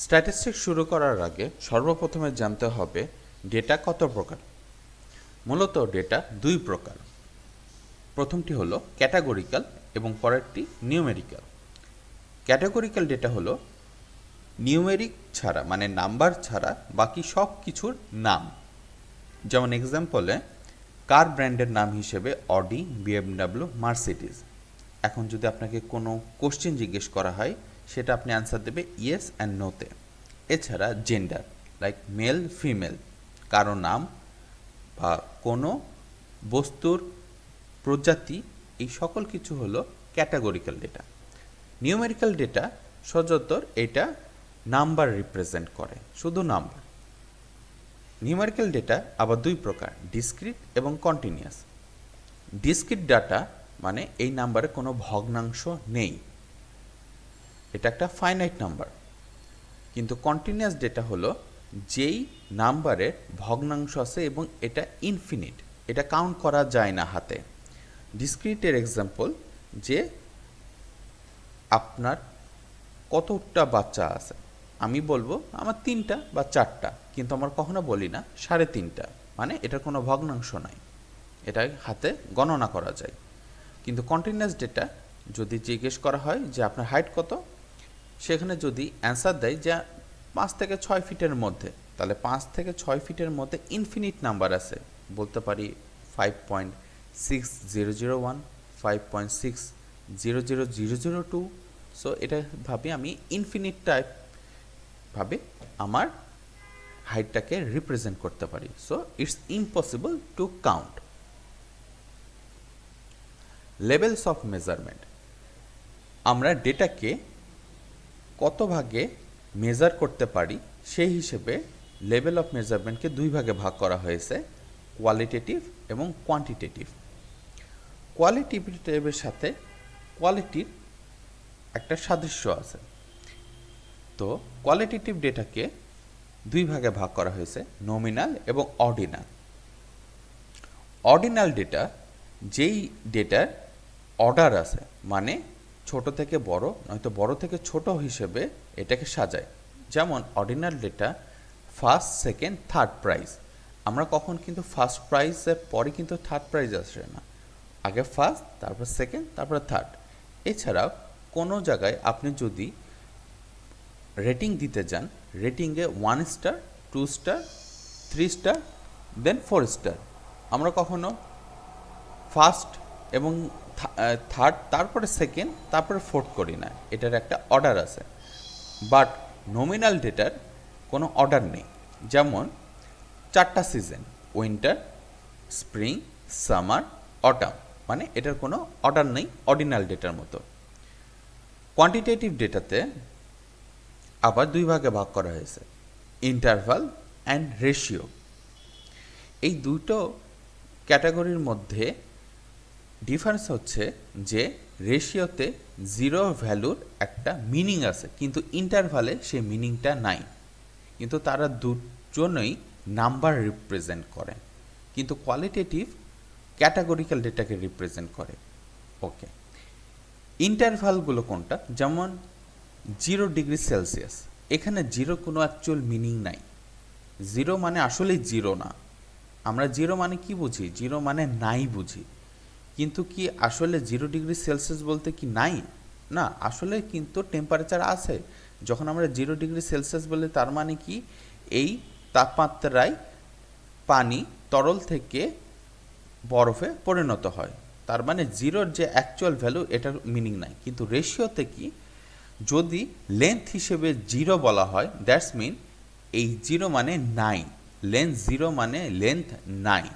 Statistics শুরু করার আগে সর্বপ্রথমে জানতে হবে ডেটা কত প্রকার। মূলত ডেটা দুই প্রকার। প্রথমটি হলো ক্যাটাগরিক্যাল এবং পরেরটি নিউমেরিক্যাল। ক্যাটাগরিক্যাল ডেটা হলো নিউমেরিক ছাড়া মানে নাম্বার ছাড়া বাকি সব কিছুর নাম। যেমন এক্সাম্পলে কার ব্র্যান্ডের নাম হিসেবে অডি, বিএমডাব্লিউ, মার্সিডিজ। এখন যদি আপনাকে কোনো কোশ্চেন জিজ্ঞেস করা হয় সেটা আপনি অ্যান্সার দেবে ইয়েস অ্যান্ড নোতে। এছাড়া জেন্ডার লাইক মেল, ফিমেল, কারো নাম বা কোনো বস্তুর প্রজাতি, এই সকল কিছু হলো ক্যাটাগরিক্যাল ডেটা। নিউমেরিক্যাল ডেটা সচরাচর এটা নাম্বার রিপ্রেজেন্ট করে, শুধু নাম্বার। নিউমেরিক্যাল ডেটা আবার দুই প্রকার, ডিসক্রিট এবং কন্টিনিউয়াস। ডিসক্রিট ডাটা মানে এই নাম্বারে কোনো ভগ্নাংশ নেই, এটা একটা ফাইনাইট নাম্বার। কিন্তু কন্টিনিউয়াস ডেটা হলো যেই নাম্বারের ভগ্নাংশ আছে এবং এটা ইনফিনিট, এটা কাউন্ট করা যায় না হাতে। ডিসক্রিটের এক্সাম্পল যে আপনার কতটা বাচ্চা আছে, আমি বলবো আমার 3টা বা 4টা, কিন্তু আমার কখনো বলি না 3.5টা, মানে এটার কোনো ভগ্নাংশ নাই, এটা হাতে গণনা করা যায়। কিন্তু কন্টিনিউয়াস ডেটা যদি জিজ্ঞেস করা হয় যে আপনার হাইট কত, সেখানে যদি অ্যান্সার দেয় যে 5 থেকে 6 ফিটের মধ্যে, তাহলে 5 থেকে 6 ফিটের মধ্যে ইনফিনিট নাম্বার আছে। বলতে পারি 5.6001, 5.600002। সো এটা ভাবে আমি ইনফিনিট টাইপ ভাবে আমার হাইটটাকে রিপ্রেজেন্ট করতে পারি। So it's impossible to count. Levels of measurement, আমরা ডেটাকে কত ভাগে মেজার করতে পারি সেই হিসেবে লেভেল অফ মেজারমেন্টকে দুই ভাগে ভাগ করা হয়েছে, কোয়ালিটেটিভ এবং কোয়ান্টিটেটিভ। কোয়ালিটেটিভের সাথে কোয়ালিটির একটা সাদৃশ্য আছে। তো কোয়ালিটেটিভ ডেটাকে দুই ভাগে ভাগ করা হয়েছে, নমিনাল এবং অর্ডিনাল। অর্ডিনাল ডেটা যেই ডেটার অর্ডার আছে, মানে ছোট থেকে বড় নয়তো বড় থেকে ছোট হিসেবে এটাকে সাজায়। যেমন ordinal data first, second, third prize. আমরা কখন কিন্তু ফার্স্ট প্রাইজের পরে কিন্তু থার্ড প্রাইজ আসে না, আগে ফার্স্ট, তারপর সেকেন্ড, তারপর থার্ড। এছাড়াও কোনো জায়গায় আপনি যদি রেটিং দিতে যান, রেটিংয়ে 1 স্টার, 2 স্টার, 3 স্টার, দেন 4 স্টার। আমরা কখনো ফার্স্ট এবং থার্ড, তারপরে সেকেন্ড, তারপরে ফোর্থ করি না, এটার একটা অর্ডার আছে। বাট নমিনাল ডেটার কোনো অর্ডার নেই। যেমন 4টা season, winter, spring, summer, autumn, মানে এটার কোনো অর্ডার নেই অর্ডিনাল ডেটার মতো। কোয়ান্টিটেটিভ ডেটাতে আবার দুই ভাগে ভাগ করা হয়েছে, ইন্টারভাল অ্যান্ড রেশিও। এই দুটো ক্যাটাগরির মধ্যে ডিফারেন্স হচ্ছে যে রেশিওতে 0 ভ্যালুর একটা মিনিং আছে, কিন্তু ইন্টারভালে সেই মিনিংটা নাই। কিন্তু তারা দুজনেই নাম্বার রিপ্রেজেন্ট করে, কিন্তু কোয়ালিটেটিভ ক্যাটাগরিক্যাল ডেটাকে রিপ্রেজেন্ট করে। ওকে, ইন্টারভালগুলো কোনটা? যেমন 0 ডিগ্রি সেলসিয়াস, এখানে 0 কোনো অ্যাকচুয়াল মিনিং নাই। 0 মানে আসলেই 0 না। আমরা 0 মানে কি বুঝি? 0 মানে নাই বুঝি। কিন্তু কি আসলে 0 ডিগ্রি সেলসিয়াস বলতে কি নাই? না, আসলে কিন্তু টেম্পারেচার আছে। যখন আমরা 0 ডিগ্রি সেলসিয়াস বলি তার মানে কি এই তাপমাত্রায় পানি তরল থেকে বরফে পরিণত হয়। তার মানে 0-র যে অ্যাকচুয়াল ভ্যালু এটার মিনিং নাই। কিন্তু রেশিওতে কি, যদি লেন্থ হিসেবে 0 বলা হয়, দ্যাটস মিন এই 0 মানে নাই, লেন্থ 0 মানে লেন্থ নাই।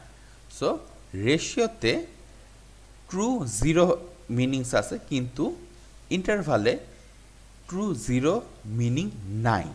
সো রেশিওতে ট্রু 0 মিনিংস আছে, কিন্তু ইন্টারভালে ট্রু 0 মিনিং নাই।